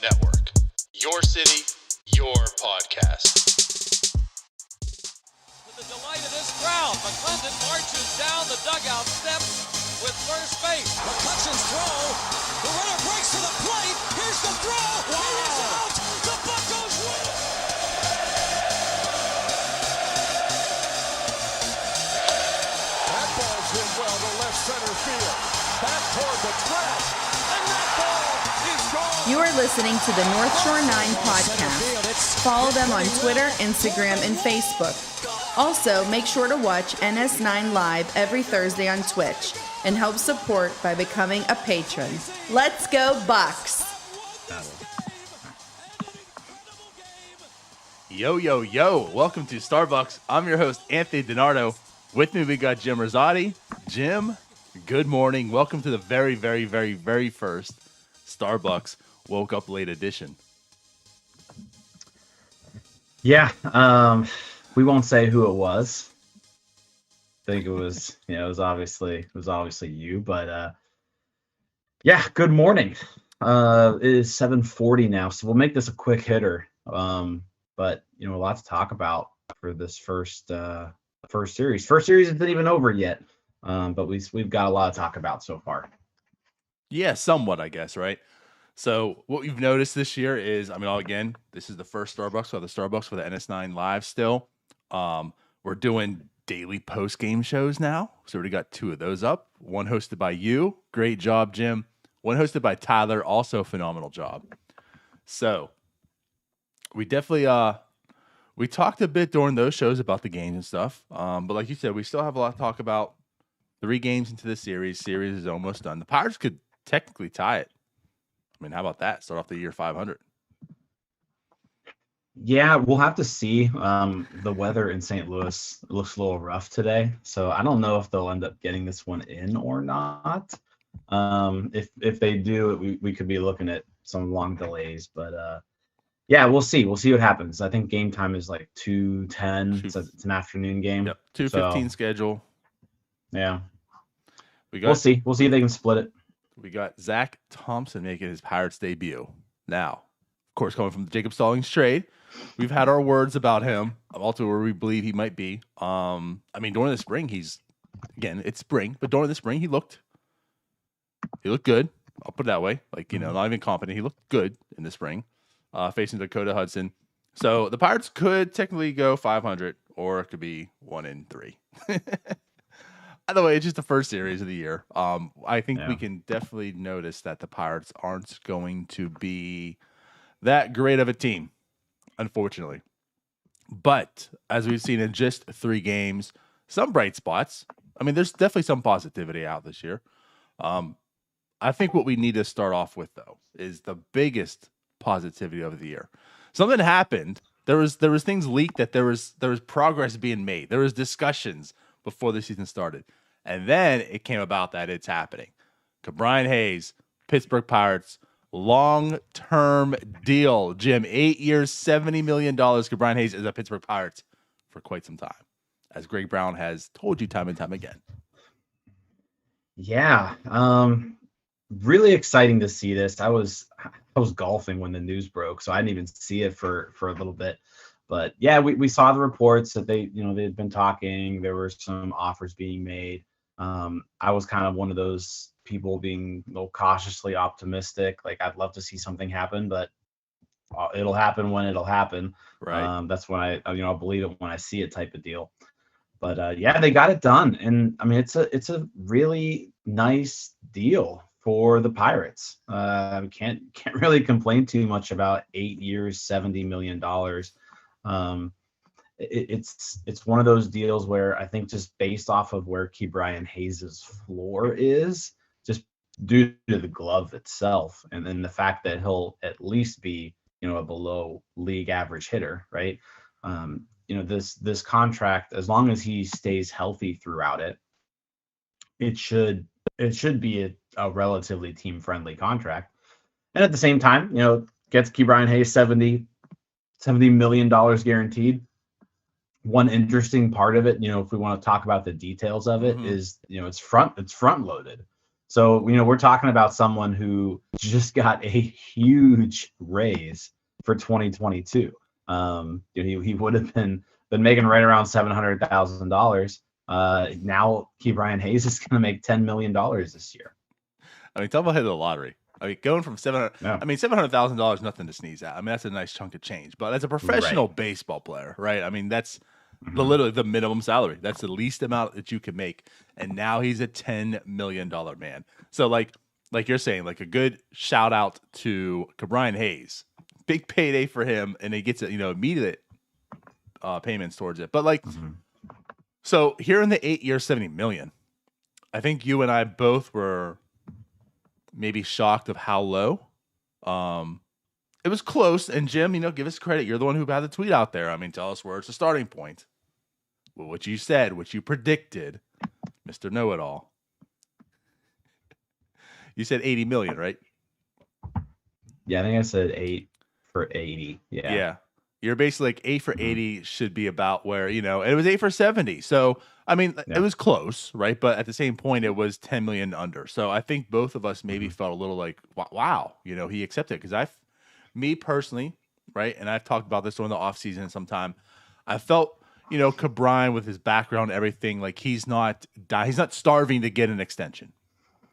Network. Your city, your podcast. To the delight of this crowd, McClendon marches down the dugout steps with first base. McCutcheon's throw. The runner breaks to the plate. Here's the throw. Wow. He is out. The Buccos win. That ball's hit well to left center field. Back toward the track. And that ball is gone. You are listening to the North Shore 9 podcast. Follow them on Twitter, Instagram, and Facebook. Also, make sure to watch NS9 Live every Thursday on Twitch and help support by becoming a patron. Let's go Bucks! Yo, yo, yo. Welcome to Starbucks. I'm your host, Anthony DiNardo. With me, we got Jim Rosati. Jim, good morning. Welcome to the very, very, very, very first Starbucks Woke Up Late edition. Yeah, we won't say who it was. I think it was, it was obviously you, but yeah, good morning. It is 7:40 now, so we'll make this a quick hitter. But a lot to talk about for this first series. First series isn't even over yet, but we've got a lot to talk about so far. Yeah, somewhat, I guess, right? So what we've noticed this year is, again, this is the first Starbucks. So the Starbucks for the NS9 Live still. We're doing daily post-game shows now. So we already got 2 of those up. One hosted by you. Great job, Jim. One hosted by Tyler. Also phenomenal job. So we definitely we talked a bit during those shows about the games and stuff. But like you said, we still have a lot to talk about. 3 games into the series. Series is almost done. The Pirates could technically tie it. How about that? Start off the year 500. Yeah, we'll have to see. The weather in St. Louis looks a little rough today, so I don't know if they'll end up getting this one in or not. If they do, we could be looking at some long delays, but yeah, we'll see. We'll see what happens. I think game time is like 2:10. It's an afternoon game. Yep, 2:15 so, schedule. Yeah, we'll see. We'll see if they can split it. We got Zach Thompson making his Pirates debut. Now, of course, coming from the Jacob Stallings trade, we've had our words about him, also where we believe he might be. During the spring, it's spring, but during the spring, he looked good. I'll put it that way. Not even competent. He looked good in the spring, facing Dakota Hudson. So the Pirates could technically go 500, or it could be 1-3. Either way, it's just the first series of the year. I think we can definitely notice that the Pirates aren't going to be that great of a team, unfortunately. But as we've seen in just 3 games, some bright spots. There's definitely some positivity out this year. I think what we need to start off with, though, is the biggest positivity of the year. Something happened. There was things leaked that there was progress being made. There was discussions before the season started. And then it came about that it's happening. Ke'Bryan Hayes, Pittsburgh Pirates, long-term deal. Jim, 8 years, $70 million. Ke'Bryan Hayes is a Pittsburgh Pirates for quite some time, as Greg Brown has told you time and time again. Yeah, really exciting to see this. I was golfing when the news broke, so I didn't even see it for a little bit. But yeah, we saw the reports that they had been talking. There were some offers being made. I was kind of one of those people being a little cautiously optimistic. I'd love to see something happen, but it'll happen when it'll happen. Right. That's when I'll believe it when I see it, type of deal. But yeah, they got it done, and it's a really nice deal for the Pirates. Can't really complain too much about 8 years, $70 million. It's one of those deals where I think just based off of where Ke'Bryan Hayes' floor is, just due to the glove itself, and then the fact that he'll at least be a below league average hitter, right? This contract, as long as he stays healthy throughout it, it should be a relatively team friendly contract, and at the same time, gets Ke'Bryan Hayes $70 million guaranteed. One interesting part of it, if we want to talk about the details of it, is it's front loaded. So, we're talking about someone who just got a huge raise for 2022. He would have been making right around $700,000. Now Ke'Bryan Hayes is going to make $10 million this year. I mean, talk about hitting the lottery. I mean, going from $700,000 is nothing to sneeze at. I mean, that's a nice chunk of change. But as a professional baseball player, right? I mean, that's literally the minimum salary. That's the least amount that you can make. And now he's a $10 million man. So, like you're saying, like a good shout out to Ke'Bryan Hayes. Big payday for him, and he gets immediate payments towards it. But so here in the 8 years, $70 million. I think you and I both were maybe shocked of how low. It was close. And Jim, give us credit. You're the one who had the tweet out there. I mean, tell us where it's a starting point. Well, what you said, what you predicted, Mr. Know-It-All. You said 80 million, right? Yeah, I think I said 8 for 80. Yeah. Yeah. You're basically like 8 for 80 should be about where, and it was 8 for 70. So, I mean, it was close, right? But at the same point, it was 10 million under. So I think both of us maybe felt a little like, wow, he accepted it. Because me personally, right? And I've talked about this during the offseason sometime. I felt, Ke'Bryan with his background, everything, like he's not starving to get an extension.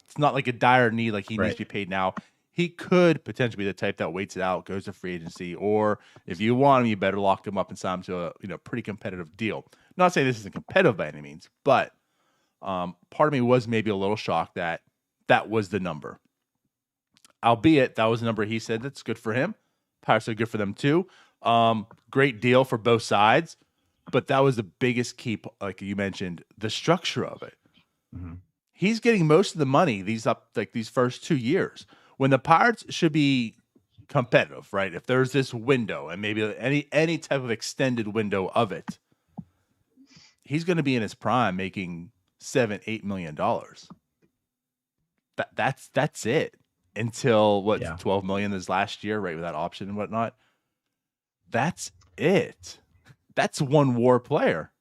It's not like a dire need, like he needs to be paid now. He could potentially be the type that waits it out, goes to free agency, or if you want him, you better lock him up and sign him to a pretty competitive deal. Not saying this isn't competitive by any means, but part of me was maybe a little shocked that that was the number. Albeit that was the number he said that's good for him. Pirates are good for them too. Great deal for both sides, but that was the biggest key, like you mentioned, the structure of it. He's getting most of the money these first 2 years. When the Pirates should be competitive, right? If there's this window and maybe any type of extended window of it, he's going to be in his prime making $7-8 million. That's it until 12 million this last year, right? With that option and whatnot. That's it. That's one WAR player.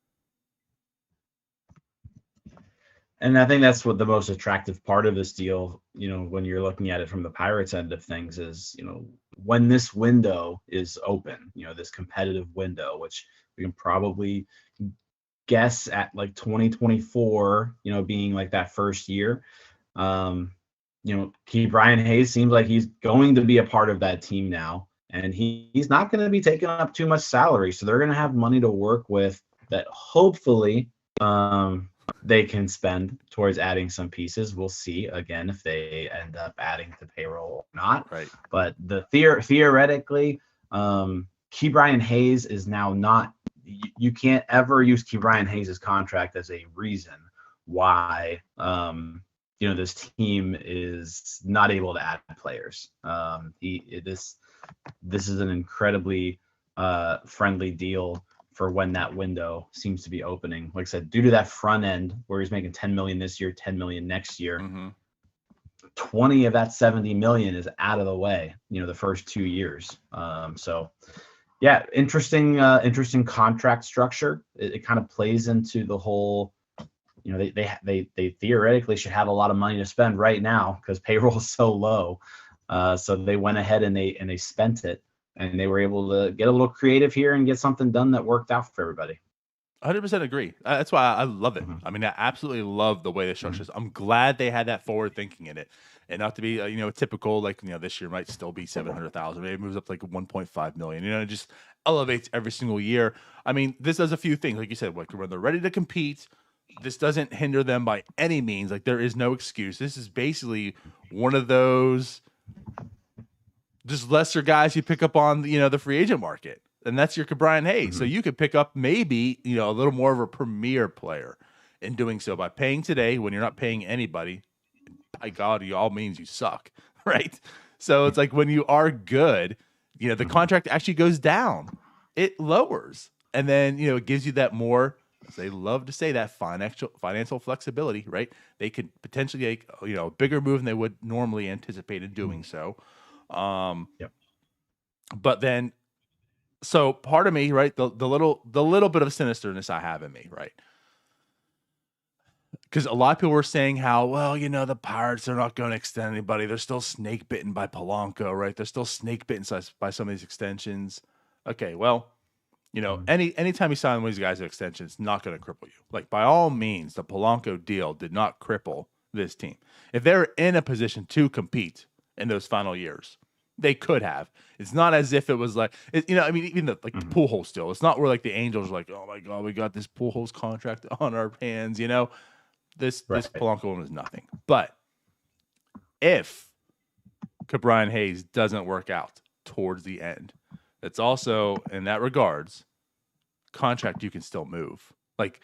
And I think that's what the most attractive part of this deal, when you're looking at it from the Pirates end of things is, when this window is open, this competitive window, which we can probably guess at like 2024, being like that first year. Ke'Bryan Hayes seems like he's going to be a part of that team now, and he's not going to be taking up too much salary. So they're going to have money to work with that hopefully they can spend towards adding some pieces. We'll see again if they end up adding to payroll or not. Right. But theoretically, Ke'Bryan Hayes is now not. You can't ever use Ke'Bryan Hayes' contract as a reason why this team is not able to add players. This is an incredibly friendly deal for when that window seems to be opening. Like I said, due to that front end where he's making 10 million this year, 10 million next year, 20 of that 70 million is out of the way, the first 2 years. So yeah, interesting contract structure. It kind of plays into the whole, they theoretically should have a lot of money to spend right now because payroll is so low. So they went ahead and they spent it. And they were able to get a little creative here and get something done that worked out for everybody. 100% agree. That's why I love it. I mean, I absolutely love the way the structure is. I'm glad they had that forward thinking in it, and not to be typical like this year might still be 700,000. Maybe it moves up to like 1.5 million. It just elevates every single year. I mean, this does a few things, like you said. Like when they're ready to compete, this doesn't hinder them by any means. Like there is no excuse. This is basically one of those just lesser guys you pick up on the free agent market, and that's your Ke'Bryan Hayes. So you could pick up maybe a little more of a premier player in doing so by paying today when you're not paying anybody. By God, you all means you suck, right? So it's like when you are good, the contract actually goes down, it lowers, and then it gives you that more. As they love to say, that financial flexibility, right? They could potentially make a bigger move than they would normally anticipate in doing so. But then, so part of me, right, the little bit of sinisterness I have in me, right? because a lot of people were saying how, well, the Pirates are not going to extend anybody. They're still snake bitten by Polanco, right? They're still snake bitten by some of these extensions. Okay, well, anytime you sign one of these guys' extension, it's not going to cripple you. Like, by all means, the Polanco deal did not cripple this team. If they're in a position to compete in those final years, they could have. It's not as if it was like, even the Pujols deal. It's not where like the Angels are like, oh my God, we got this Pujols contract on our hands. This Polanco one is nothing. But if Ke'Bryan Hayes doesn't work out towards the end, it's also in that regards contract you can still move. Like,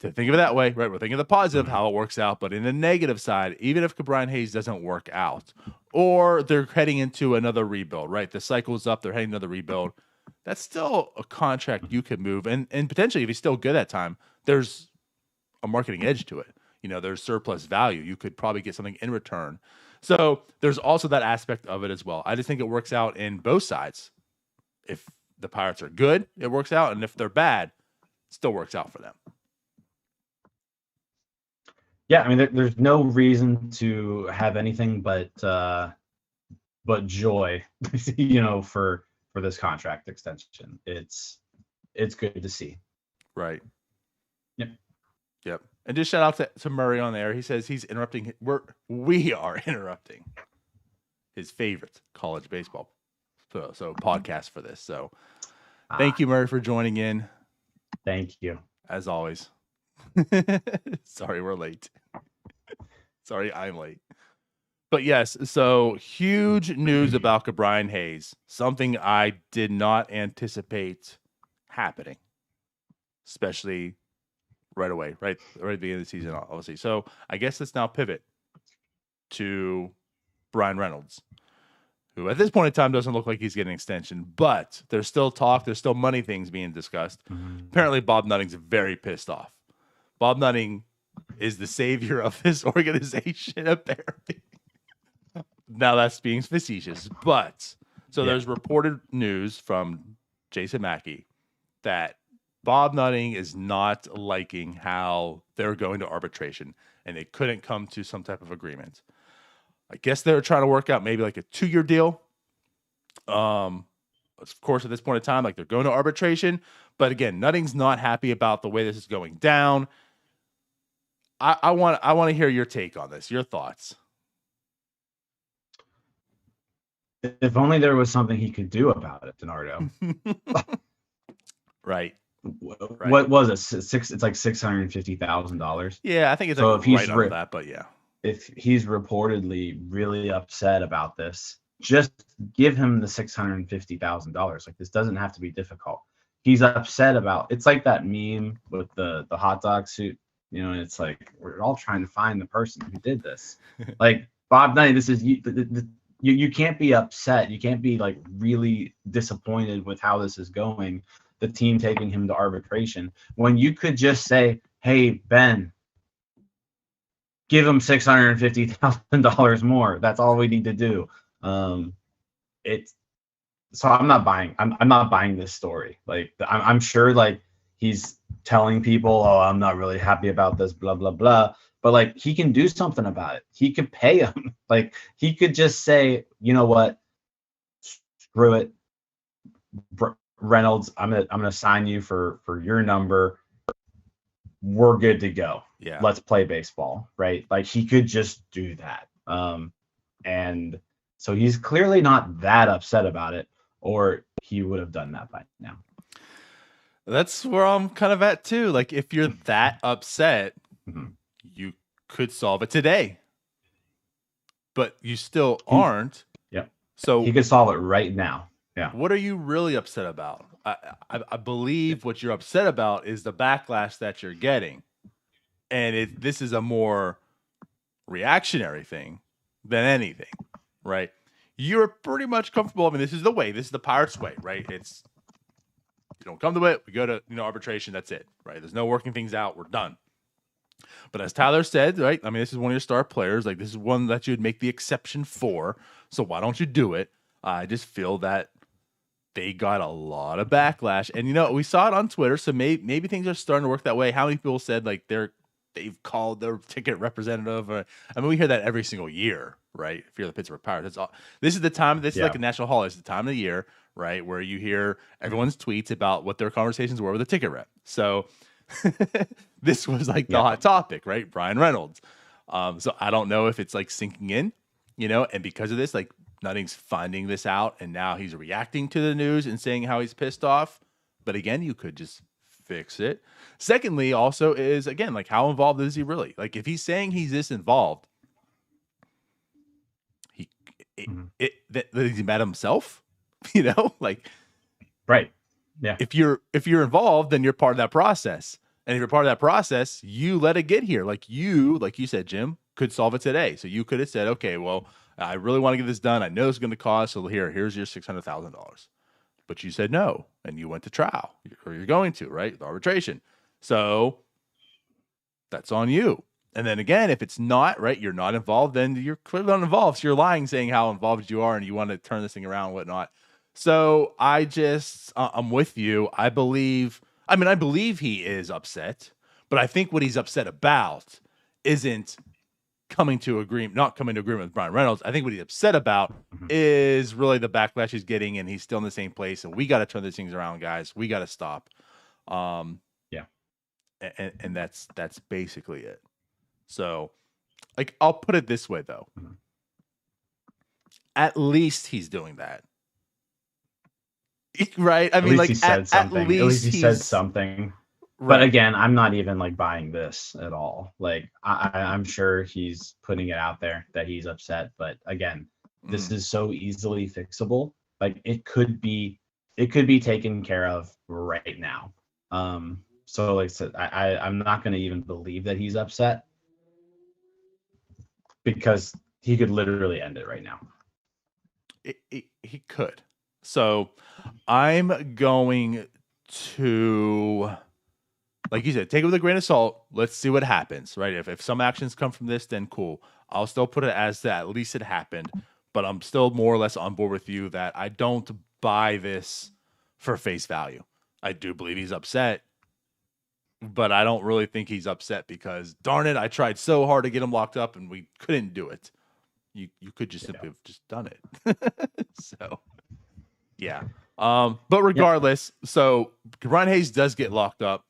to think of it that way, right? We're thinking of the positive, how it works out, but in the negative side, even if Ke'Bryan Hayes doesn't work out, or they're heading into another rebuild, right? The cycle's up, they're heading to another rebuild. That's still a contract you could move, and potentially, if he's still good that time, there's a marketing edge to it. There's surplus value. You could probably get something in return. So there's also that aspect of it as well. I just think it works out in both sides. If the Pirates are good, it works out, and if they're bad, it still works out for them. Yeah, I mean, there's no reason to have anything but joy, for this contract extension. It's good to see. Right. Yep. And just shout out to Murray on there. He says he's interrupting. We are interrupting his favorite college baseball so podcast for this. So thank you, Murray, for joining in. Thank you. As always. Sorry, we're late. Sorry, I'm late. But yes, so huge news about Ke'Bryan Hayes. Something I did not anticipate happening, especially right away, right at the beginning of the season, obviously. So I guess let's now pivot to Brian Reynolds, who at this point in time doesn't look like he's getting an extension, but there's still talk, there's still money things being discussed. Apparently, Bob Nutting's very pissed off. Bob Nutting is the savior of this organization, apparently. Now that's being facetious, but there's reported news from Jason Mackey that Bob Nutting is not liking how they're going to arbitration, and they couldn't come to some type of agreement. I guess they're trying to work out maybe like a 2-year deal. Of course, at this point in time, like, they're going to arbitration, but again, Nutting's not happy about the way this is going down. I want to hear your take on this, your thoughts. If only there was something he could do about it, Donardo. Right. What was it? It's like $650,000. Yeah, I think it's so like if he's right under that, but yeah. If he's reportedly really upset about this, just give him the $650,000. Like, this doesn't have to be difficult. He's upset about. It's like that meme with the hot dog suit. And it's like, we're all trying to find the person who did this. Like, Bob Knight, this is you can't be upset. You can't be like really disappointed with how this is going. The team taking him to arbitration, when you could just say, hey, Ben, give him $650,000 more. That's all we need to do. So I'm not buying. I'm not buying this story. Like, I'm sure like he's telling people, oh, I'm not really happy about this, blah, blah, blah. But like, he can do something about it. He could pay him. Like, he could just say, you know what? Screw it. Reynolds, I'm gonna sign you for your number. We're good to go. Yeah. Let's play baseball, right? Like, he could just do that. And so he's clearly not that upset about it, or he would have done that by now. That's where I'm kind of at too. Like, if you're that upset, you could solve it today, but you still aren't. Yeah. So he could solve it right now. Yeah. What are you really upset about? I believe what you're upset about is the backlash that you're getting. And this is a more reactionary thing than anything, right? You're pretty much comfortable. I mean, this is the way. This is the Pirates' way, right? It's, you don't come to it. We go to arbitration. That's it, right? There's no working things out. We're done. But as Tyler said, right? I mean, this is one of your star players. Like, this is one that you'd make the exception for. So why don't you do it? I just feel that they got a lot of backlash. And, we saw it on Twitter. So maybe things are starting to work that way. How many people said, like, they're they've called their ticket representative. I mean, we hear that every single year, right? If you're the Pittsburgh Pirates, that's all. This is the time. This is like a national holiday. It's the time of the year, right, where you hear everyone's tweets about what their conversations were with the ticket rep. So this was like the hot topic, right? Brian Reynolds. So I don't know if it's like sinking in, and because of this, like Nutting's finding this out, and now he's reacting to the news and saying how he's pissed off. But again, you could just fix it. Secondly, also is, again, like, how involved is he really? Like, if he's saying he's this involved, that he's mad at himself, like, right. Yeah. If you're involved, then you're part of that process. And if you're part of that process, you let it get here. Like you said, Jim, could solve it today. So you could have said, okay, well, I really want to get this done. I know it's going to cost. So here's your $600,000. But you said no, and you went to trial, or you're going to, right? The arbitration. So that's on you. And then again, if it's not, right, you're not involved, then you're clearly not involved. So you're lying, saying how involved you are, and you want to turn this thing around and whatnot. So I'm with you. I believe he is upset, but I think what he's upset about isn't not coming to agreement with Brian Reynolds. I think what he's upset about is really the backlash he's getting, and he's still in the same place. And we got to turn these things around, guys. We got to stop. And that's basically it. So, like, I'll put it this way, though. At least he's doing that. Right? I mean, like, at least he said something. Right. But again, I'm not even like buying this at all. Like, I'm sure he's putting it out there that he's upset. But again, this is so easily fixable. Like, it could be taken care of right now. So like I said, I'm not going to even believe that he's upset, because he could literally end it right now. He could. So I'm going to, like you said, take it with a grain of salt. Let's see what happens, right? If some actions come from this, then cool. I'll still put it as that at least it happened, but I'm still more or less on board with you that I don't buy this for face value. I do believe he's upset, but I don't really think he's upset because, darn it, I tried so hard to get him locked up and we couldn't do it. You could just simply have just done it. So, yeah. But regardless, so Ryan Hayes does get locked up.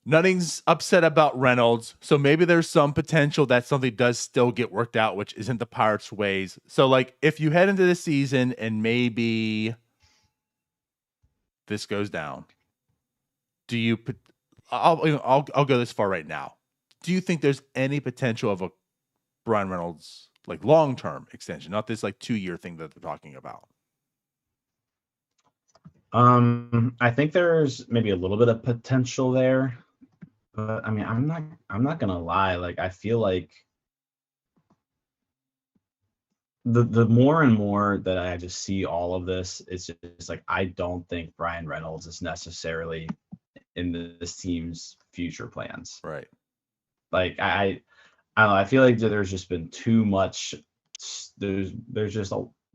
Nutting's upset about Reynolds, so maybe there's some potential that something does still get worked out, which isn't the Pirates' ways. So, like, if you head into the season and maybe this goes down, do you? I'll go this far right now. Do you think there's any potential of a Brian Reynolds like long-term extension, not this like 2-year thing that they're talking about? I think there's maybe a little bit of potential there, but I mean, I'm not gonna lie. Like, I feel like the more and more that I just see all of this, it's just like, I don't think Brian Reynolds is necessarily in this team's future plans. Right. Like, I don't know. I feel like there's just been too much. There's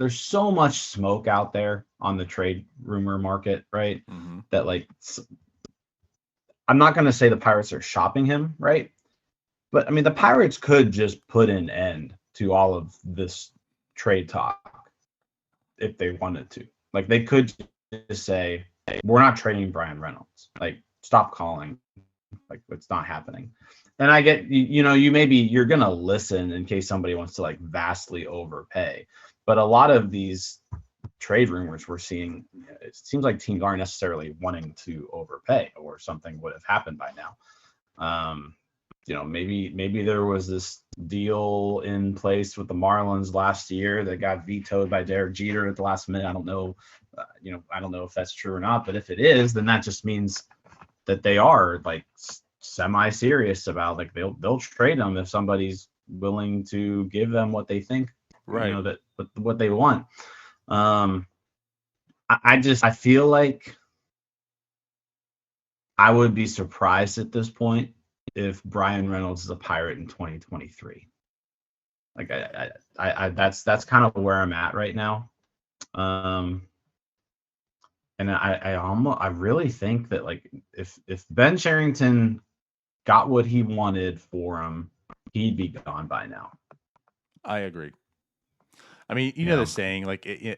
so much smoke out there on the trade rumor market, right? That, like, I'm not going to say the Pirates are shopping him, right? But I mean, the Pirates could just put an end to all of this trade talk if they wanted to. Like, they could just say, hey, we're not trading Brian Reynolds. Like, stop calling. Like, it's not happening. And I get, you're going to listen in case somebody wants to, like, vastly overpay. But a lot of these trade rumors we're seeing, it seems like teams aren't necessarily wanting to overpay, or something would have happened by now. Maybe there was this deal in place with the Marlins last year that got vetoed by Derek Jeter at the last minute. I don't know. I don't know if that's true or not. But if it is, then that just means that they are, like, semi-serious about, like, they'll trade them if somebody's willing to give them what they think. Right. That what they want. I feel like I would be surprised at this point if Brian Reynolds is a Pirate in 2023. Like, I that's kind of where I'm at right now. And I really think that, like, if Ben Cherington got what he wanted for him, he'd be gone by now. I agree. I mean, you know the saying, like, okay,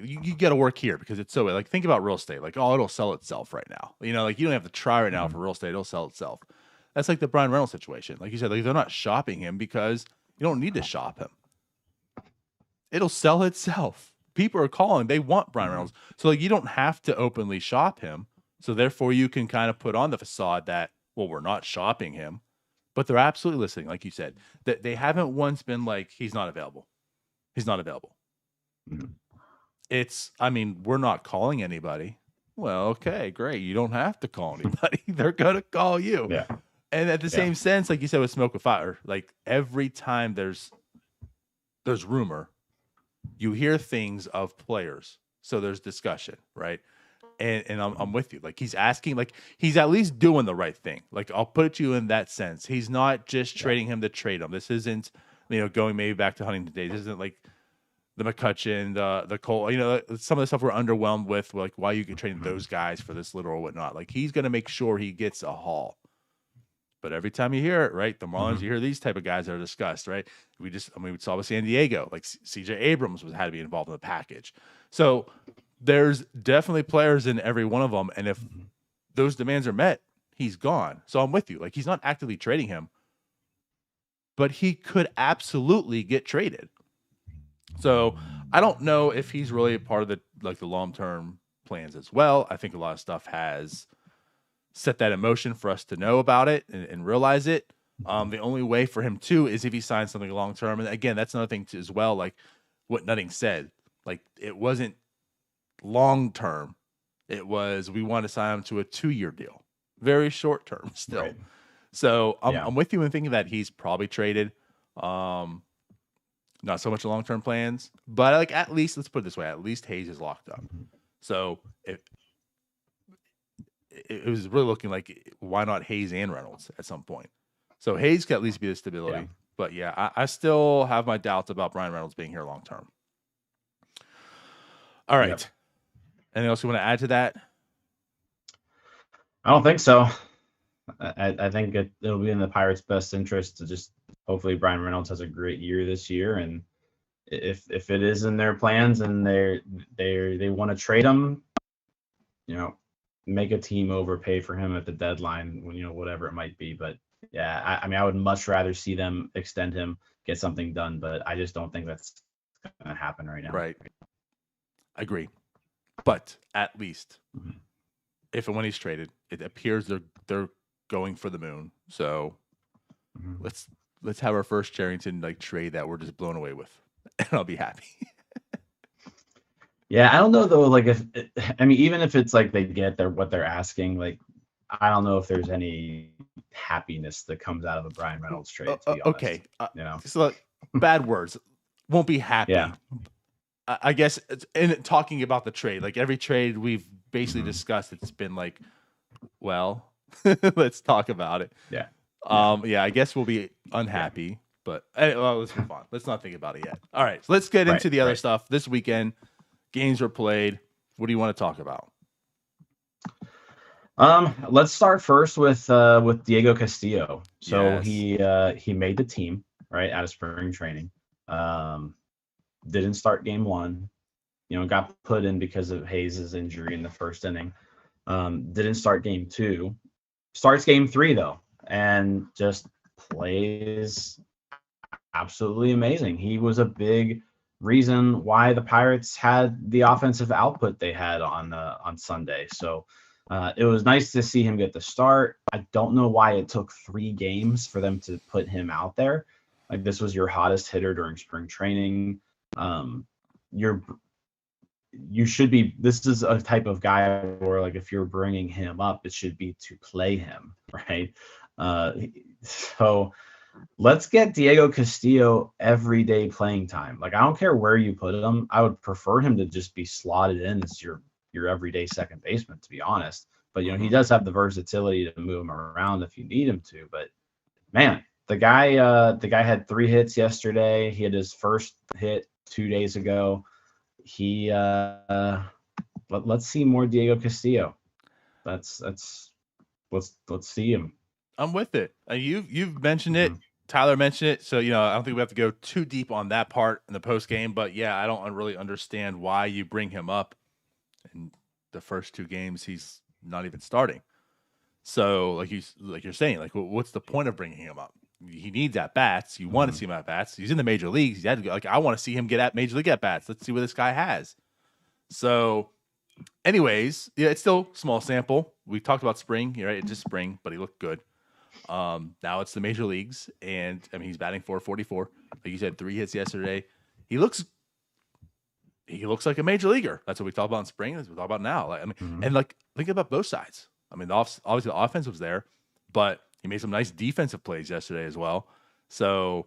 you got to work here because it's so, like, think about real estate. Like, oh, it'll sell itself right now. You know, like, you don't have to try right now for real estate. It'll sell itself. That's like the Brian Reynolds situation. Like you said, like, they're not shopping him because you don't need to shop him. It'll sell itself. People are calling. They want Brian Reynolds. So, like, you don't have to openly shop him. So, therefore, you can kind of put on the facade that, well, we're not shopping him. But they're absolutely listening, like you said. That they haven't once been like, he's not available. He's not available. It's, I mean, we're not calling anybody. Well, okay, great. You don't have to call anybody. They're going to call you. Yeah. And at the same sense, like you said with Smoke with Fire, like every time there's rumor, you hear things of players. So there's discussion, right? And I'm with you. Like, he's asking, like, he's at least doing the right thing. Like, I'll put it to you in that sense. He's not just trading him to trade him. This isn't, you know, going maybe back to Huntington days. This isn't like the McCutcheon, the Cole, you know, some of the stuff we're underwhelmed with, like why you can trade those guys for this little or whatnot. Like, he's going to make sure he gets a haul. But every time you hear it, right, the Marlins, you hear these type of guys that are discussed, right? We saw with San Diego, like CJ Abrams had to be involved in the package. So there's definitely players in every one of them. And if those demands are met, he's gone. So I'm with you. Like, he's not actively trading him, but he could absolutely get traded. So I don't know if he's really a part of the long-term plans as well. I think a lot of stuff has set that in motion for us to know about it and realize it. The only way for him too is if he signs something long-term. And again, that's another thing too, as well. Like what Nutting said, like it wasn't long-term. It was, we want to sign him to a 2-year deal, very short-term still. Right. So I'm with you in thinking that he's probably traded. Not so much long-term plans, but like at least, let's put it this way, at least Hayes is locked up. So it was really looking like, why not Hayes and Reynolds at some point? So Hayes can at least be the stability. Yeah. But yeah, I still have my doubts about Brian Reynolds being here long-term. All right. Yep. Anything else you want to add to that? I don't think so. I think it'll be in the Pirates' best interest to just, hopefully Brian Reynolds has a great year this year. And if it is in their plans and they want to trade him, you know, make a team overpay for him at the deadline, you know, whatever it might be. But yeah, I mean, I would much rather see them extend him, get something done, but I just don't think that's going to happen right now. Right. I agree. But at least if and when he's traded, it appears they're going for the moon. So let's have our first Charrington like trade that we're just blown away with, and I'll be happy. Yeah, I don't know though. Like even if it's like they get what they're asking, like I don't know if there's any happiness that comes out of a Brian Reynolds trade. To be honest. Okay, you know, so bad words. Won't be happy. Yeah. I guess in talking about the trade, like every trade we've basically discussed, it's been like, well, let's talk about it. Yeah. Yeah, I guess we'll be unhappy, but let's move on. Let's not think about it yet. All right, so let's get into the other stuff. This weekend, games were played. What do you want to talk about? Let's start first with Diego Castillo. So yes. He made the team right out of spring training. Didn't start game 1. You know, got put in because of Hayes' injury in the first inning. Didn't start game 2. Starts game 3 though, and just plays absolutely amazing. He was a big reason why the Pirates had the offensive output they had on Sunday. So it was nice to see him get the start. I don't know why it took 3 games for them to put him out there. Like, this was your hottest hitter during spring training. You should be, this is a type of guy where, like, if you're bringing him up, it should be to play him, right? So let's get Diego Castillo everyday playing time. Like, I don't care where you put him. I would prefer him to just be slotted in as your everyday second baseman, to be honest. But, you know, he does have the versatility to move him around if you need him to. But, man, the guy had 3 hits yesterday. He had his first hit 2 days ago. Let's see more Diego Castillo. That's let's see him. I'm with it. You've mentioned it. Mhm. Tyler mentioned it. So, I don't think we have to go too deep on that part in the post game. But yeah, I don't really understand why you bring him up in the first 2 games. He's not even starting. So, like you're saying, like, what's the point of bringing him up? He needs at bats. You want to see him at bats. He's in the major leagues. He had to go, like, I want to see him get at major league at bats. Let's see what this guy has. So, anyways, yeah, it's still small sample. We talked about spring, right? It's just spring, but he looked good. Now it's the major leagues, and I mean he's batting .444. Like you said, 3 hits yesterday. He looks like a major leaguer. That's what we talked about in spring. That's what we talk about now. Like, I mean, and like think about both sides. I mean, obviously the offense was there, but he made some nice defensive plays yesterday as well. So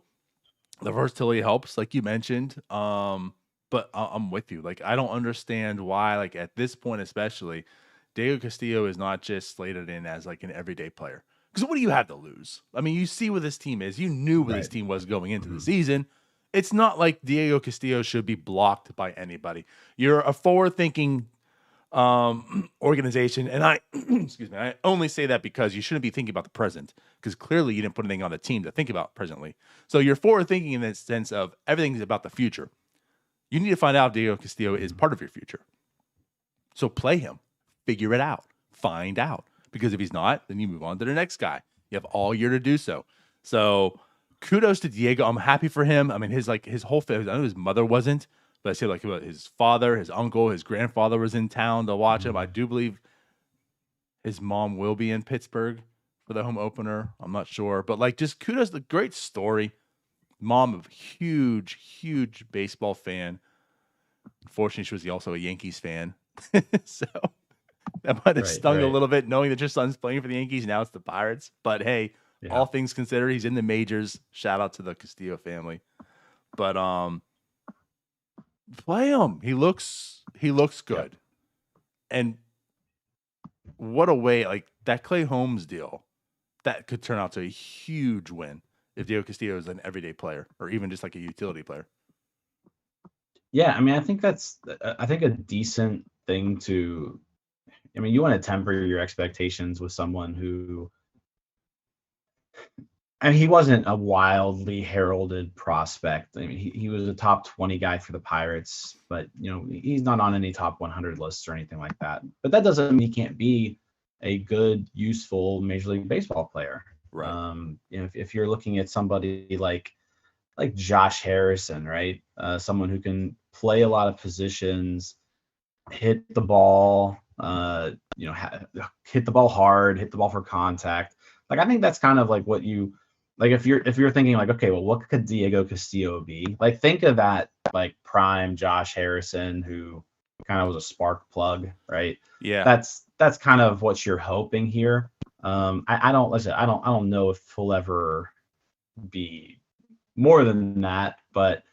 the versatility helps, like you mentioned. But I'm with you. Like I don't understand why, like at this point especially, Diego Castillo is not just slated in as like an everyday player. Because what do you have to lose? I mean, you see what this team is. You knew what this team was going into the season. It's not like Diego Castillo should be blocked by anybody. You're a forward-thinking organization, and I, excuse me, I only say that because you shouldn't be thinking about the present, because clearly you didn't put anything on the team to think about presently. So you're forward-thinking in the sense of everything's about the future. You need to find out if Diego Castillo is part of your future. So play him, figure it out, find out. Because if he's not, then you move on to the next guy. You have all year to do so. So kudos to Diego. I'm happy for him. I mean, his whole family. I know his mother wasn't, but I say like his father, his uncle, his grandfather was in town to watch him. I do believe his mom will be in Pittsburgh for the home opener. I'm not sure, but like just kudos. The great story. Mom, a huge baseball fan. Unfortunately, she was also a Yankees fan. So. That might have stung a little bit, knowing that your son's playing for the Yankees. Now it's the Pirates. But hey, all things considered, he's in the majors. Shout out to the Castillo family. But play him. He looks good. Yep. And what a way, like that Clay Holmes deal, that could turn out to a huge win if Diego Castillo is an everyday player or even just like a utility player. Yeah, I mean, I think that's a decent thing to. I mean, you want to temper your expectations with someone who, and he wasn't a wildly heralded prospect. I mean, he was a top 20 guy for the Pirates, but he's not on any top 100 lists or anything like that. But that doesn't mean he can't be a good, useful Major League Baseball player. Right. If you're looking at somebody like Josh Harrison, right? Someone who can play a lot of positions, hit the ball. Hit the ball hard, hit the ball for contact. Like I think that's kind of like what you like if you're thinking like, okay, well, what could Diego Castillo be? Like think of that like prime Josh Harrison who kind of was a spark plug, right? Yeah. That's kind of what you're hoping here. I don't know if he'll ever be more than that, but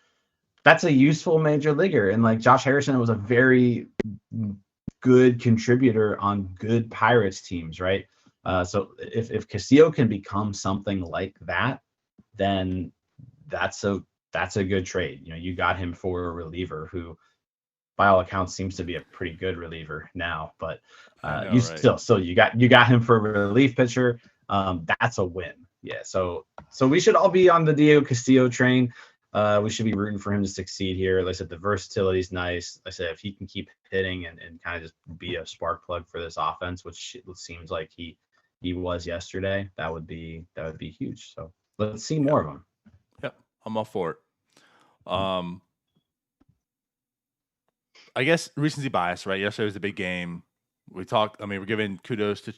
that's a useful major leaguer. And like Josh Harrison was a very good contributor on good Pirates teams, right? So if Castillo can become something like that, then that's a good trade. You got him for a reliever who, by all accounts, seems to be a pretty good reliever now. But you got him for a relief pitcher. That's a win. Yeah. So we should all be on the Diego Castillo train. We should be rooting for him to succeed here. Like I said, the versatility is nice. Like I said, if he can keep hitting and kind of just be a spark plug for this offense, which it seems like he was yesterday, that would be huge. So let's see more of him. Yep, I'm all for it. I guess recency bias, right? Yesterday was a big game. We're giving kudos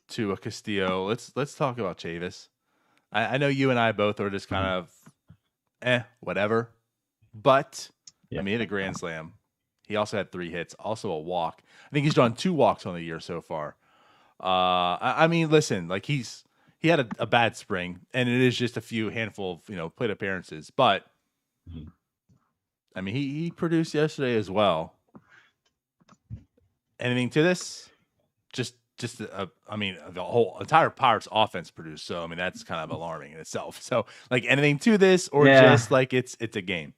to a Castillo. Let's talk about Chavis. I know you and I both are just kind of whatever. But I mean, he had a grand slam. He also had 3 hits, also a walk. I think he's drawn 2 walks on the year so far. I mean, listen, like he had a bad spring, and it is just a handful of plate appearances. But I mean, he produced yesterday as well. Anything to this? Just I mean, the whole entire Pirates offense produced. So I mean, that's kind of alarming in itself. So like anything to this, or just like it's a game.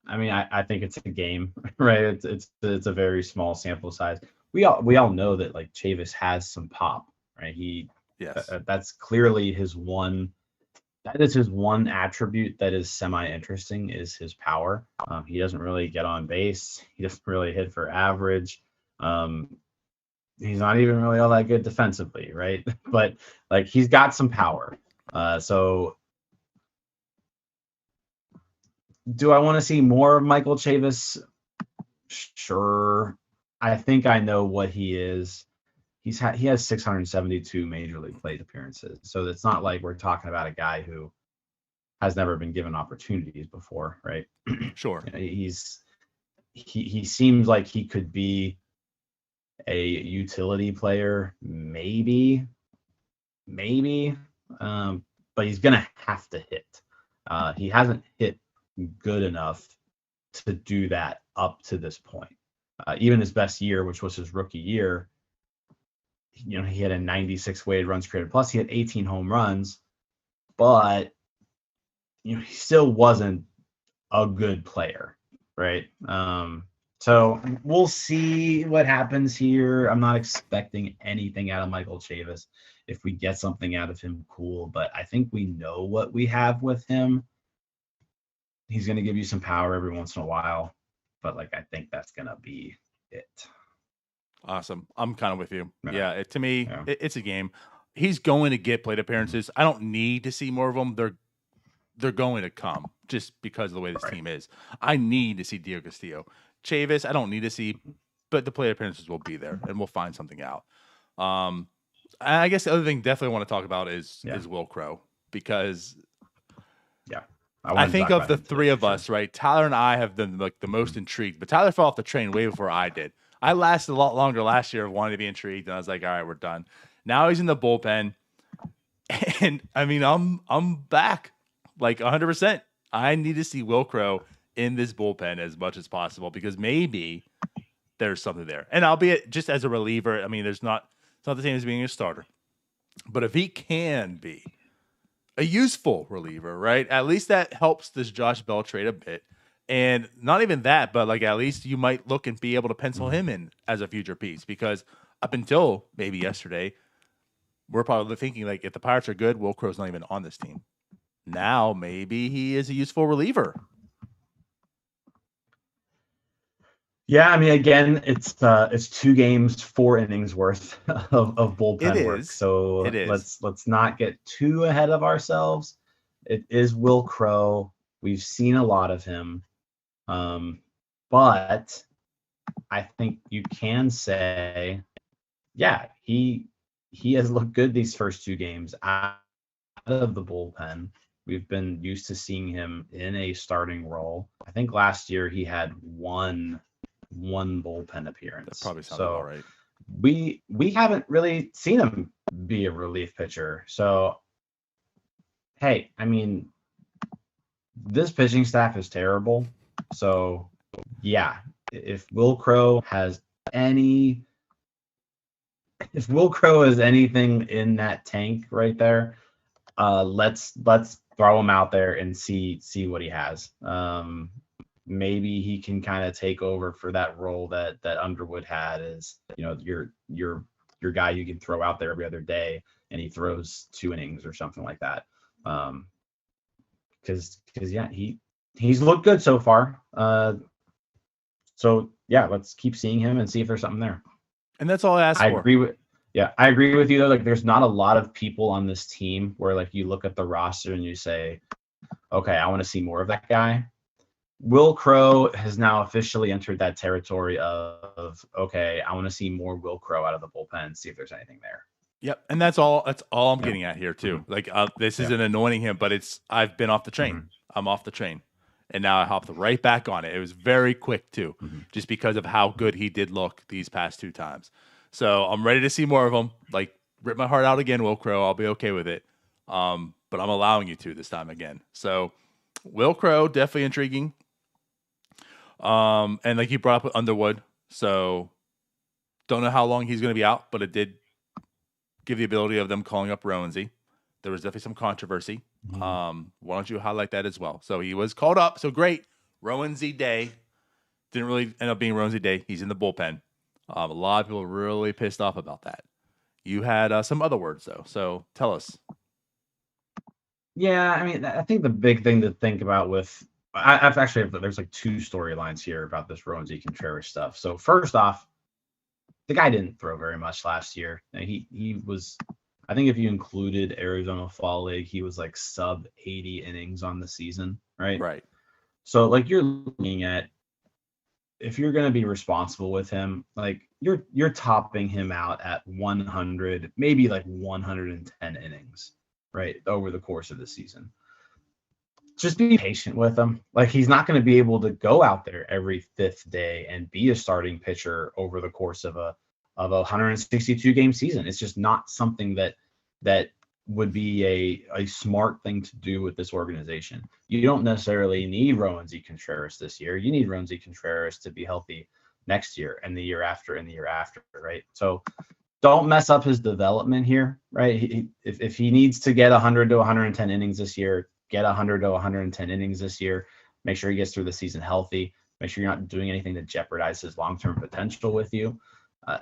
I mean, I think it's a game, right? It's a very small sample size. we all know that like Chavis has some pop, right? Yes. That's clearly his one. That is his one attribute that is semi-interesting is his power. He doesn't really get on base. He doesn't really hit for average. He's not even really all that good defensively, right? But like he's got some power. So do I want to see more of Michael Chavis? Sure. I think I know what he is. He has 672 major league plate appearances. So it's not like we're talking about a guy who has never been given opportunities before, right? Sure. He seems like he could be a utility player, maybe. But he's gonna have to hit. He hasn't hit good enough to do that up to this point. Even his best year, which was his rookie year, he had a 96 weighted runs created plus. He had 18 home runs, but he still wasn't a good player, right? So we'll see what happens here. I'm not expecting anything out of Michael Chavis. If we get something out of him, cool. But I think we know what we have with him. He's going to give you some power every once in a while, but like I think that's going to be it. Awesome. I'm kind of with you. Yeah. To me, it's a game. He's going to get plate appearances. I don't need to see more of them. They're going to come just because of the way this team is. I need to see Dio Castillo. Chavis, I don't need to see, but the plate appearances will be there, and we'll find something out. I guess the other thing definitely want to talk about is Will Crow, because I think of the three of us, right? Tyler and I have been like the most intrigued, but Tyler fell off the train way before I did. I lasted a lot longer last year of wanting to be intrigued, and I was like, all right, we're done. Now he's in the bullpen, and I mean, I'm back like 100%. I need to see Will Crow in this bullpen as much as possible because maybe there's something there. And albeit just as a reliever, I mean, it's not the same as being a starter. But if he can be a useful reliever, right? At least that helps this Josh Bell trade a bit. And not even that, but like at least you might look and be able to pencil him in as a future piece, because up until maybe yesterday, we're probably thinking like if the Pirates are good, Will Crow's not even on this team. Now maybe he is a useful reliever. Yeah, I mean, again, it's 2 games, 4 innings worth of bullpen work. So let's not get too ahead of ourselves. It is Will Crow. We've seen a lot of him, but I think you can say, yeah, he has looked good these first 2 games out of the bullpen. We've been used to seeing him in a starting role. I think last year he had one bullpen appearance. That probably sounds all right. We haven't really seen him be a relief pitcher. So, hey, I mean, this pitching staff is terrible. So, yeah, if Will Crow has anything in that tank right there, let's throw him out there and see what he has. Maybe he can kind of take over for that role that Underwood had, as your guy you can throw out there every other day and he throws 2 innings or something like that. Because he's looked good so far. So yeah, let's keep seeing him and see if there's something there. And that's all I ask for. I agree with you though. Like there's not a lot of people on this team where like you look at the roster and you say, okay, I want to see more of that guy. Will Crow has now officially entered that territory of, okay, I want to see more Will Crow out of the bullpen, see if there's anything there. Yep, and that's all I'm getting at here too. Like this isn't anointing him, but I've been off the train. Mm-hmm. I'm off the train, and now I hopped right back on it. It was very quick too, just because of how good he did look these past 2 times. So I'm ready to see more of him. Like rip my heart out again, Will Crow. I'll be okay with it. But I'm allowing you to this time again. So Will Crow, definitely intriguing. And like you brought up Underwood, so don't know how long he's going to be out, but it did give the ability of them calling up Rowanzy. There was definitely some controversy. Why don't you highlight that as well? So he was called up, so great. Rowanzy Day didn't really end up being Rowanzy Day. He's in the bullpen. A lot of people really pissed off about that. You had some other words though, so tell us. Yeah, I mean, I think the big thing to think about with I've actually there's like two storylines here about this Rowan Z Contreras stuff. So first off, the guy didn't throw very much last year. And he was, I think if you included Arizona Fall League, he was like sub 80 innings on the season, right? Right. So like you're looking at, if you're going to be responsible with him, like you're topping him out at 100, maybe like 110 innings, right, over the course of the season. Just be patient with him. Like he's not going to be able to go out there every fifth day and be a starting pitcher over the course of a 162 game season. It's just not something that would be a smart thing to do with this organization. You don't necessarily need Rowan Z Contreras this year. You need Rowan Z Contreras to be healthy next year and the year after and the year after, right? So don't mess up his development here, right? If he needs to get 100 to 110 innings this year, get 100 to 110 innings this year. Make sure he gets through the season healthy. Make sure you're not doing anything to jeopardize his long-term potential with you.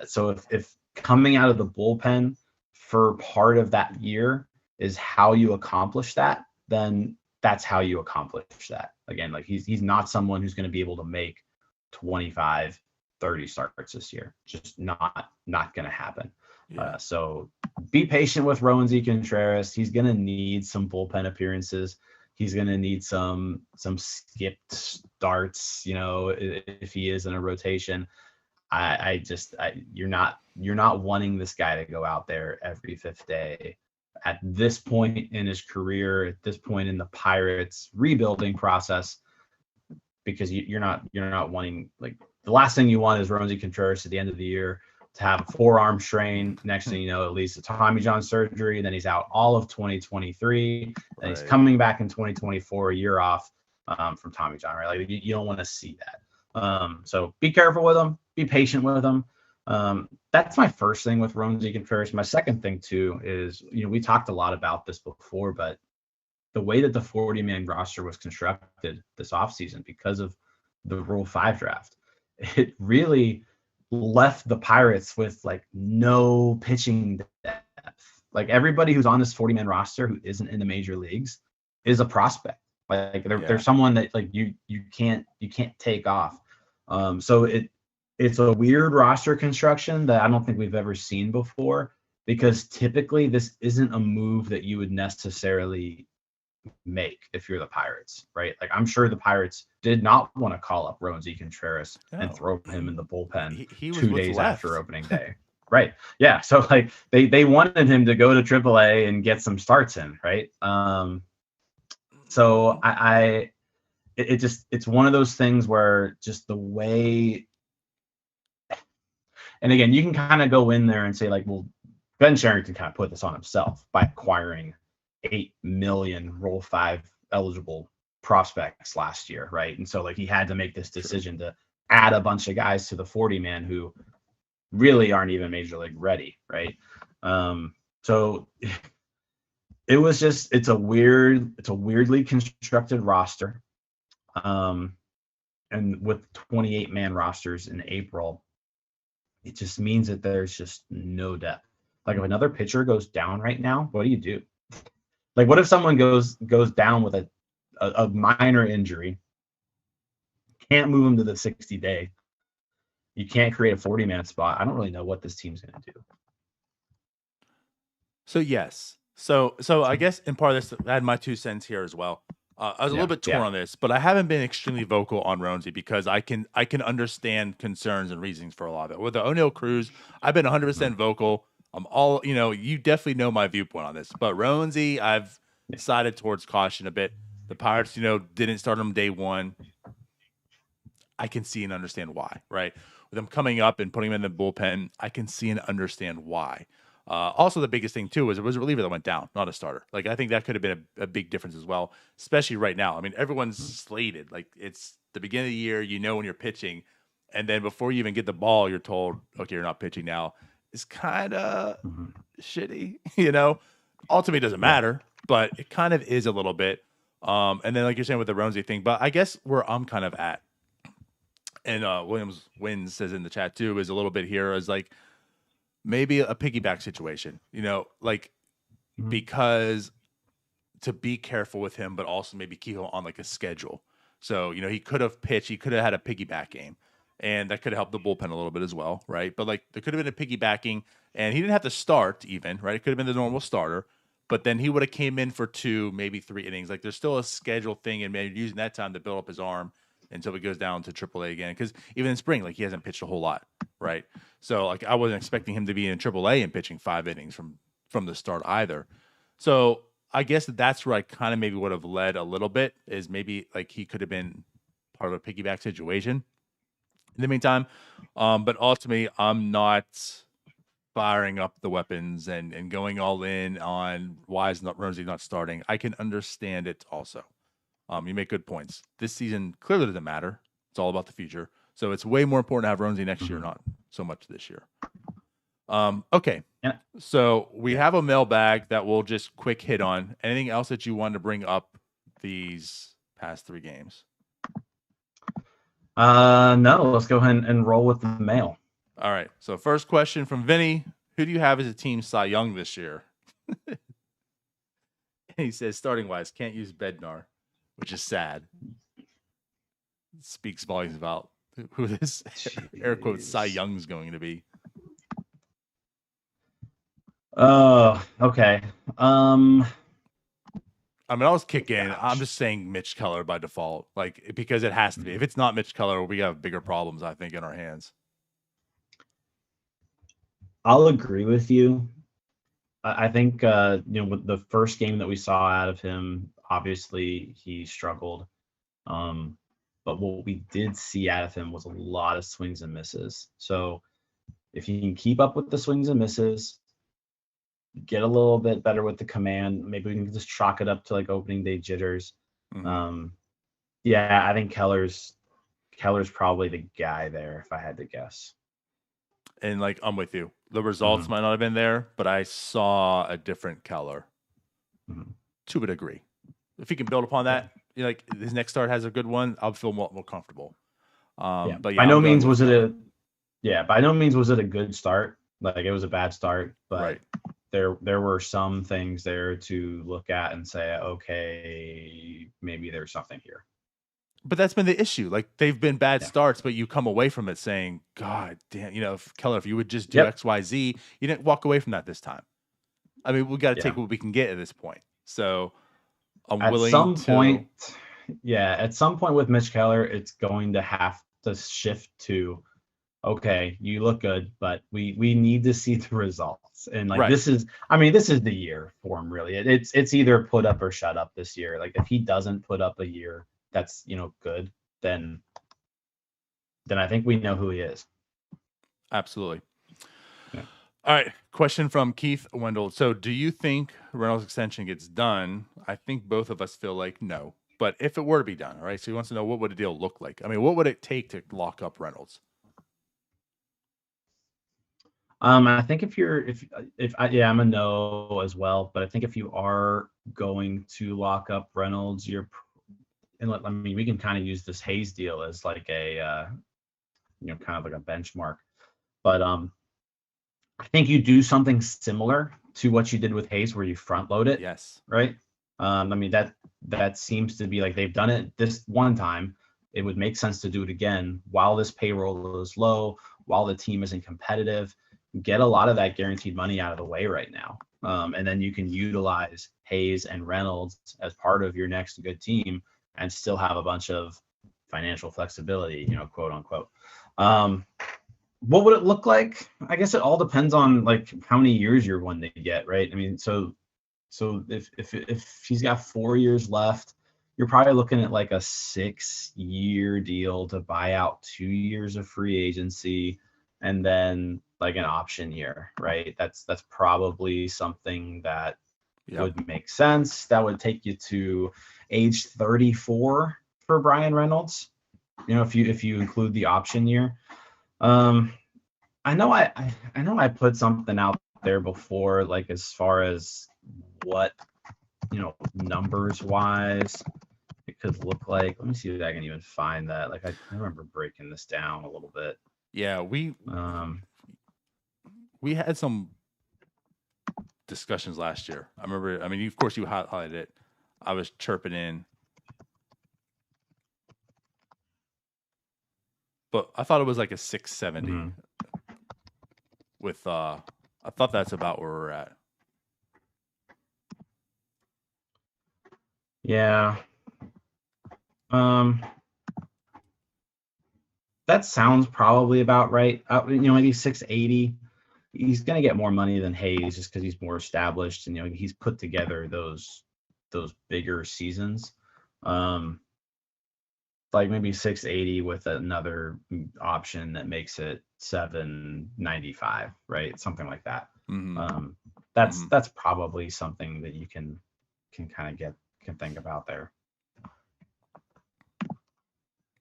So if coming out of the bullpen for part of that year is how you accomplish that, then that's how you accomplish that. Again, like he's not someone who's going to be able to make 25, 30 starts this year. Just not going to happen. Yeah. So be patient with Rowan Z Contreras. He's going to need some bullpen appearances. He's going to need some skipped starts, if he is in a rotation. You're not wanting this guy to go out there every fifth day at this point in his career, at this point in the Pirates rebuilding process, because you're not wanting, like, the last thing you want is Rowan Z Contreras at the end of the year to have a forearm strain. Next thing you know, at least a Tommy John surgery. Then he's out all of 2023. And he's coming back in 2024, a year off from Tommy John, right? Like you don't want to see that. So be careful with him. Be patient with him. That's my first thing with Rowan Z Contreras. My second thing too is, we talked a lot about this before, but the way that the 40-man roster was constructed this offseason because of the Rule 5 draft, it really left the Pirates with like no pitching depth. Like everybody who's on this 40-man roster who isn't in the major leagues is a prospect. Like they're someone that like you can't take off. So it's a weird roster construction that I don't think we've ever seen before, because typically this isn't a move that you would necessarily make if you're the Pirates, right? Like I'm sure the Pirates did not want to call up Rowan Z Contreras and throw him in the bullpen he 2 days after opening day. Right. Yeah. So like they wanted him to go to AAA and get some starts in, right? So it's one of those things where just the way, and again, you can kind of go in there and say like, well, Ben Cherington kind of put this on himself by acquiring 8 million Rule 5 eligible prospects last year, right? And so like he had to make this decision to add a bunch of guys to the 40-man who really aren't even major league ready, right? So it's a weirdly constructed roster. And with 28-man rosters in April, it just means that there's just no depth. Like if another pitcher goes down right now, what do you do? Like, what if someone goes down with a minor injury, can't move him to the 60-day, you can't create a 40-man spot? I don't really know what this team's going to do. So yes, so I guess in part of this, I had my 2 cents here as well. I was a little bit torn on this, but I haven't been extremely vocal on Rowan Z because I can understand concerns and reasons for a lot of it. With the O'Neill Cruz, I've been 100% vocal. I'm all, you definitely know my viewpoint on this, but Rowan Z, I've sided towards caution a bit. The Pirates, didn't start him day one. I can see and understand why, right? With them coming up and putting him in the bullpen, I can see and understand why. Also, the biggest thing too was it was a reliever that went down, not a starter. Like I think that could have been a big difference as well, especially right now. I mean, everyone's slated. Like it's the beginning of the year, when you're pitching, and then before you even get the ball, you're told, okay, you're not pitching now. It's kind of shitty, Ultimately, it doesn't matter, but it kind of is a little bit. And then, like you're saying with the Rowan Z thing, but I guess where I'm kind of at And Williams Wins says in the chat too, is a little bit here as like maybe a piggyback situation, like because to be careful with him, but also maybe keep him on like a schedule. So, he could have pitched, he could have had a piggyback game, and that could have helped the bullpen a little bit as well, right? But like there could have been a piggybacking, and he didn't have to start even, right? It could have been the normal starter, but then he would have came in for 2, maybe 3 innings. Like there's still a schedule thing, and maybe using that time to build up his arm until he goes down to AAA again. Because even in spring, like he hasn't pitched a whole lot, right? So like I wasn't expecting him to be in AAA and pitching 5 innings from the start either. So I guess that's where I kind of maybe would have led a little bit, is maybe like he could have been part of a piggyback situation in the meantime. But ultimately, I'm not firing up the weapons and going all in on why is Rosie not starting. I can understand it also. You make good points. This season clearly doesn't matter. It's all about the future. So it's way more important to have Rosie next year, not so much this year. Okay. Yeah. So we have a mailbag that we'll just quick hit on. Anything else that you want to bring up these past 3 games? No, let's go ahead and roll with the mail. All right. So first question from Vinny. Who do you have as a team Cy Young this year? He says, starting wise, can't use Bednar, which is sad. It speaks volumes about who this air quotes Cy Young's going to be. Okay. I mean, I'll just kick in. I'm just saying Mitch Keller by default, like because it has to be. If it's not Mitch Keller, we have bigger problems, I think, in our hands. I'll agree with you. I think with the first game that we saw out of him, obviously he struggled. But what we did see out of him was a lot of swings and misses. So if he can keep up with the swings and misses, get a little bit better with the command, maybe we can just chalk it up to like opening day jitters. Yeah, I think Keller's probably the guy there if I had to guess. And like I'm with you. The results might not have been there, but I saw a different Keller. To a degree. If he can build upon that, like his next start has a good one, I'll feel more comfortable. But by no means was it a good start. Like it was a bad start, but right. There were some things there to look at and say, okay, maybe there's something here. But that's been the issue. Like they've been bad starts, but you come away from it saying, God damn, if Keller, if you would just do X, Y, Z, you didn't walk away from that this time. I mean, we got to take what we can get at this point. So I'm willing at some point with Mitch Keller, it's going to have to shift to, okay, you look good, but we need to see the results. And like this is the year for him, really. It's either put up or shut up this year. Like if he doesn't put up a year that's good, then I think we know who he is. Absolutely. Yeah. All right. Question from Keith Wendell. So do you think Reynolds extension gets done? I think both of us feel like no. But if it were to be done, all right. So he wants to know, what would a deal look like? I mean, what would it take to lock up Reynolds? I think I'm a no as well, but I think if you are going to lock up Reynolds, we can kind of use this Hayes deal as like a, kind of like a benchmark, but I think you do something similar to what you did with Hayes, where you front load it. Yes. Right. That seems to be like they've done it this one time. It would make sense to do it again while this payroll is low, while the team isn't competitive. Get a lot of that guaranteed money out of the way right now. And then you can utilize Hayes and Reynolds as part of your next good team and still have a bunch of financial flexibility, quote unquote. What would it look like? I guess it all depends on like how many years you're one to get, right? I mean, so if he's got 4 years left, you're probably looking at like a 6-year deal to buy out 2 years of free agency and then like an option year, right? That's probably something that would make sense. That would take you to age 34 for Brian Reynolds. If you include the option year. I know I put something out there before, like as far as what numbers wise it could look like. Let me see if I can even find that. Like I remember breaking this down a little bit. Yeah, we had some discussions last year. I remember. I mean, of course, you highlighted it. I was chirping in, but I thought it was like a 670. With I thought that's about where we're at. Yeah. That sounds probably about right. Maybe 680. He's gonna get more money than Hayes just because he's more established and he's put together those bigger seasons. Like maybe 680 with another option that makes it 795, right? Something like that. That's probably something that you can kind of can think about there.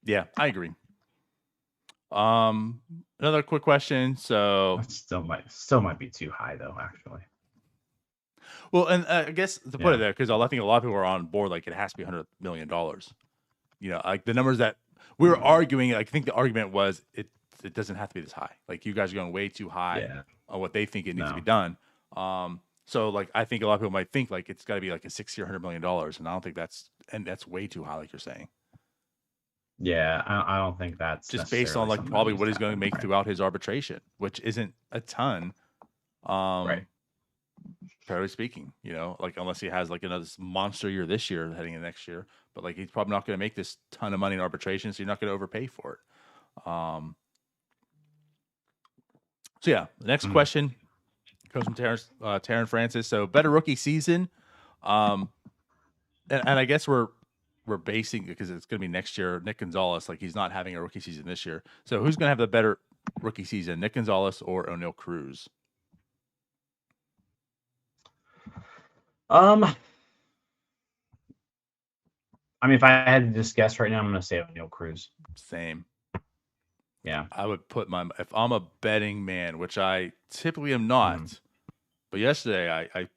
Yeah, I agree. Another quick question. So That still might be too high though, actually. Well, and I guess to put it there, because I think a lot of people are on board, like it has to be $100 million. Like the numbers that we were arguing, I think the argument was it doesn't have to be this high. Like you guys are going way too high on what they think it needs to be done. So like I think a lot of people might think like it's got to be like a 60 or $100 million, and I don't think that's way too high, like you're saying. Yeah, I don't think that's just based on like probably what he's going to make throughout his arbitration, which isn't a ton, right? Fairly speaking, like unless he has like another monster year this year heading into next year, but like he's probably not going to make this ton of money in arbitration, so you're not going to overpay for it. So yeah, the next question comes from Taryn Francis. So better rookie season, and I guess we're basing because it's going to be next year. Nick Gonzalez, like he's not having a rookie season this year. So who's going to have the better rookie season, Nick Gonzalez or O'Neal Cruz? I mean, if I had to just guess right now, I'm going to say O'Neal Cruz. Same. Yeah. I would put if I'm a betting man, which I typically am not, but yesterday I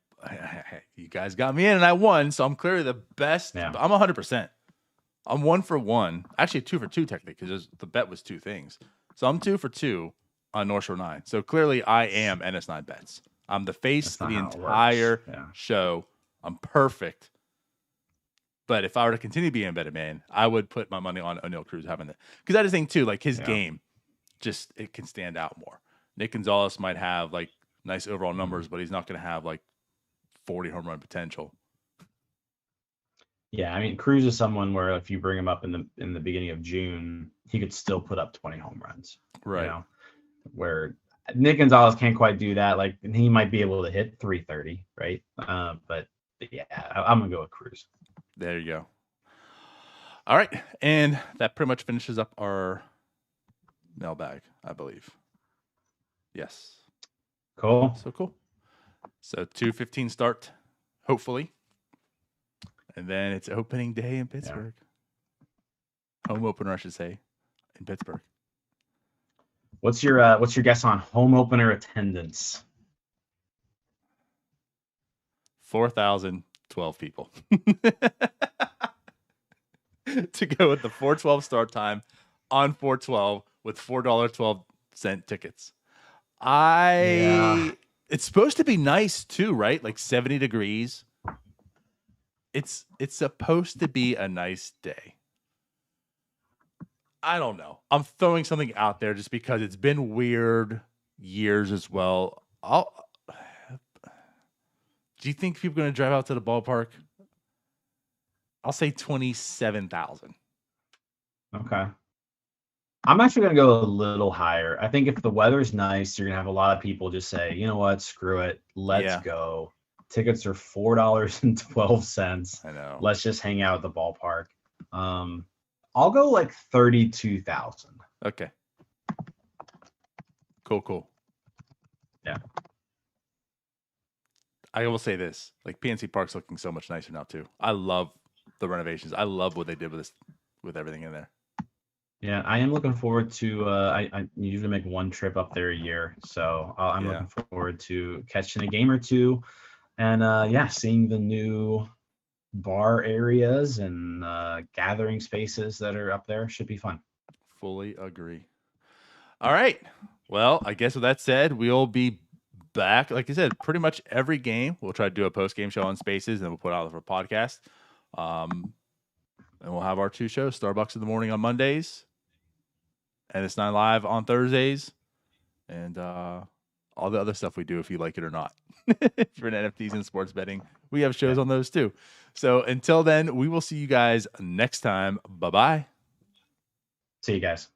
you guys got me in and I won, so I'm clearly the best. Yeah. I'm 100%. I'm 1 for 1. Actually 2 for 2 technically, because the bet was 2 things. So I'm 2 for 2 on North Shore 9. So clearly I am NS9 Bets. I'm the face of the entire show. I'm perfect. But if I were to continue being a better man, I would put my money on O'Neal Cruz having it. Because I just think too, like his game, just it can stand out more. Nick Gonzalez might have like nice overall numbers, but he's not going to have like 40 home run potential. Yeah, I mean Cruz is someone where if you bring him up in the beginning of June, he could still put up 20 home runs. Right. Where Nick Gonzalez can't quite do that. Like he might be able to hit 330, right? But yeah, I'm gonna go with Cruz. There you go. All right, and that pretty much finishes up our mailbag, I believe. Yes. Cool. So cool. So 2:15 start, hopefully, and then it's opening day in Pittsburgh. Home opener, I should say, in Pittsburgh. What's your guess on home opener attendance? 4,012 people. To go with the 4:12 start time on 4/12 with $4.12 tickets. It's supposed to be nice too, right? Like 70 degrees. It's supposed to be a nice day. I don't know. I'm throwing something out there just because it's been weird years as well. Do you think people are going to drive out to the ballpark? I'll say 27,000. Okay. I'm actually going to go a little higher. I think if the weather's nice, you're going to have a lot of people just say, you know what, screw it. Let's go. Tickets are $4.12. I know. Let's just hang out at the ballpark. I'll go like 32,000. Okay. Cool. Yeah. I will say this, like PNC Park's looking so much nicer now too. I love the renovations. I love what they did with everything in there. Yeah, I am looking forward to. I usually make one trip up there a year, so I'm looking forward to catching a game or two, and seeing the new bar areas and gathering spaces that are up there. Should be fun. Fully agree. All right. Well, I guess with that said, we'll be back. Like I said, pretty much every game. We'll try to do a post-game show on Spaces, and then we'll put out a podcast. And we'll have our 2 shows, Starbucks in the morning on Mondays, and it's 9 Live on Thursdays, and all the other stuff we do, if you like it or not. For NFTs and sports betting, we have shows on those too. So until then, we will see you guys next time. Bye-bye. See you guys.